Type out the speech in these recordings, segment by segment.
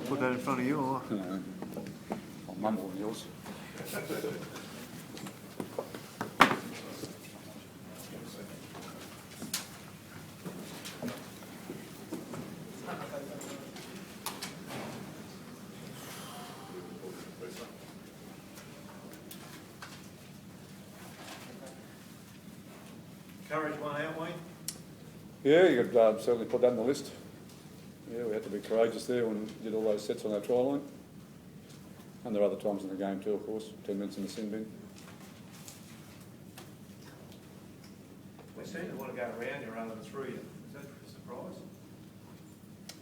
Put that in front of you, or? I'll mumble on yours. Courage one out, Wayne? Yeah, you could certainly put that on the list. Yeah, we had to be courageous there when we did all those sets on our try line. And there are other times in the game too, of course, 10 minutes in the sin bin. We seem to want to go around you rather than through you. Is that a surprise?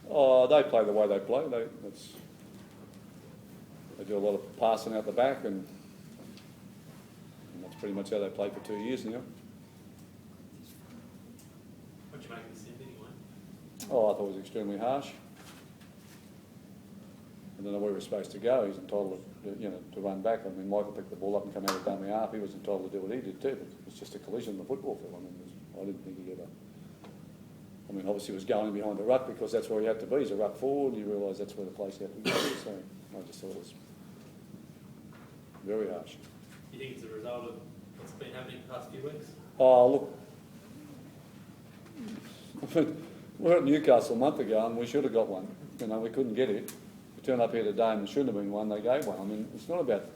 Oh, they play the way they play. They do a lot of passing out the back, and that's pretty much how they played for 2 years now. What do you make of the sin bin anyway? Oh, I thought it was extremely harsh. I don't know where he was supposed to go. He's entitled to run back. I mean, Michael picked the ball up and come out of dummy half. He was entitled to do what he did too, but it was just a collision in the football field. I mean, I didn't think he ever... I mean, obviously he was going behind the ruck because that's where he had to be. He's a ruck forward. You realise that's where the place had to go. So I just thought it was very harsh. Do you think it's a result of what's been happening the past few weeks? Oh, look, we were at Newcastle a month ago and we should have got one. You know, we couldn't get it. We turned up here today and there shouldn't have been one. They gave one. I mean, it's not about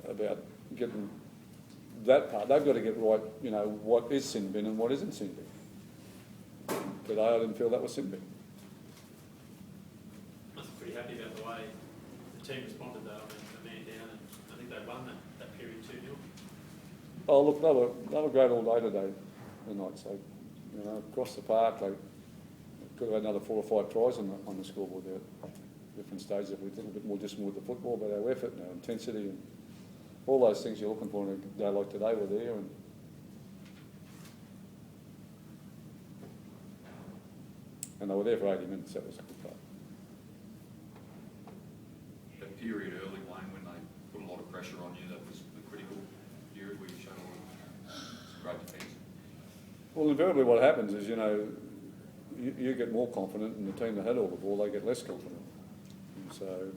about getting that part. They've got to get right, you know, what is sin bin and what isn't sin bin. Today I didn't feel that was sin bin. Must be pretty happy about the way the team responded though. I mean, a man down, and I think they won that period 2-0. Oh, look, they were great all day today, the night. So, you know, across the park, they could have had another 4 or 5 tries on the scoreboard there at different stages. If we were a little bit more disciplined with the football, but our effort and our intensity and all those things you're looking for in a day like today were there. And they were there for 80 minutes. That was a good part. That period early, Wayne, when they put a lot of pressure on you, that was the critical period where you showed a lot of great defence. Well, invariably what happens is, you know, you get more confident and the team that had all the ball, they get less confident. And so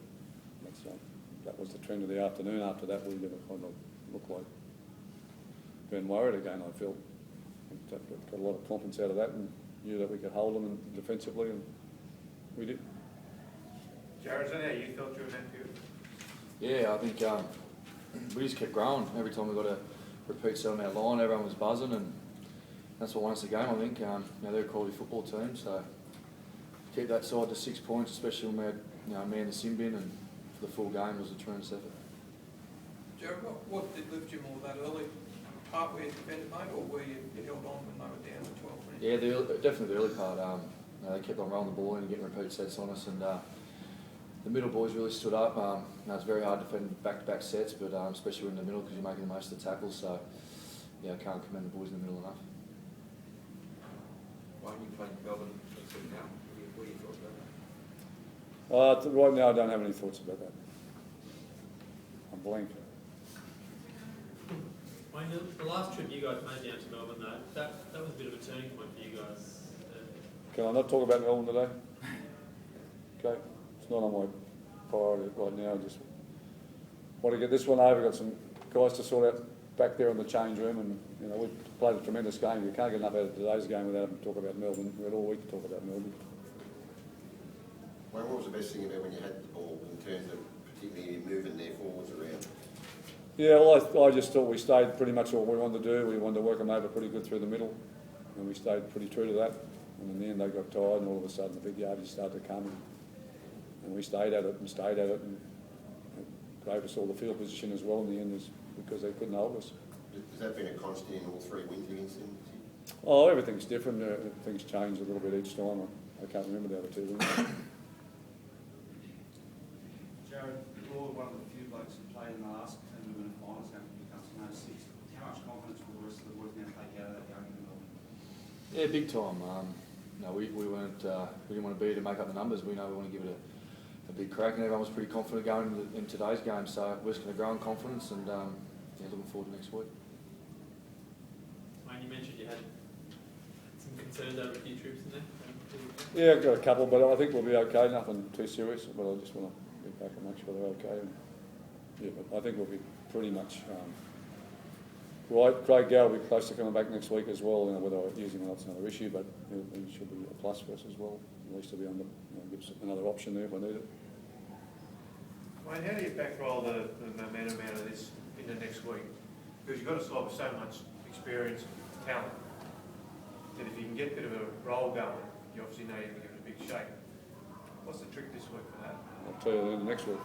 that was the trend of the afternoon. After that, we never kind of looked like being worried again, I felt. Got a lot of confidence out of that and knew that we could hold them defensively, and we did. Jarrod, is that how you felt during that period? Yeah, I think we just kept growing. Every time we got a repeat set on our line, everyone was buzzing, and that's what won us the game, I think. You know, they're a quality football team, so keep that side to 6 points, especially when we had, you know, a man in the sin bin, and for the full game was a tremendous effort. Jarrod, what did lift you more, that early part where you defended, mate, or where you held on when they were down to 12 minutes? Yeah, definitely the early part. You know, they kept on rolling the ball in and getting repeat sets on us, and the middle boys really stood up. You know, it's very hard to defend back-to-back sets, but especially in the middle because you're making the most of the tackles. So yeah, I can't commend the boys in the middle enough. Wayne, you played Melbourne now. What are your thoughts about that? Right now, I don't have any thoughts about that. I'm blank. Wayne, the last trip you guys made down to Melbourne though, that was a bit of a turning point for you guys. Can I not talk about Melbourne today? Okay, it's not on my priority right now. I just want to get this one over. Got some guys to sort out back there in the change room, and you know, we played a tremendous game. You can't get enough out of today's game without having to talk about Melbourne. We had all week to talk about Melbourne. Well, what was the best thing about when you had the ball in terms of particularly moving their forwards around? Yeah, well, I just thought we stayed pretty much what we wanted to do. We wanted to work them over pretty good through the middle, and we stayed pretty true to that. And in the end, they got tired, and all of a sudden the big yardies started to come, and we stayed at it, and it gave us all the field position as well in the end, is because they couldn't hold us. Has that been a constant in all 3 wins against them? Oh, everything's different. Things change a little bit each time. I can't remember the other 2 wins. Jarrod, you're one of the few blokes who played in the last team who were in the finals now for Newcastle '06. How much confidence will the rest of the boys now take out of that game in Melbourne? Yeah, big time. No, we weren't. We didn't want to be to make up the numbers. We know we want to give it a big crack, and everyone was pretty confident going in today's game. So we're just going to grow in confidence, and yeah, looking forward to next week. Wayne, you mentioned you had some concerns over a few trips in there. Yeah, I've got a couple, but I think we'll be okay, nothing too serious, but I just want to get back and make sure they're okay. And, yeah, but I think we'll be pretty much right. Craig Gow will be close to coming back next week as well. You know, whether using or not's another issue, but it should be a plus for us as well. At least to be under, gives another option there if I need it. Wayne, how do you backroll the momentum out of this in the next week? Because you've got a side with so much experience and talent that if you can get a bit of a roll going, you obviously know you're going to give it a big shake. What's the trick this week for that? I'll tell you then next week.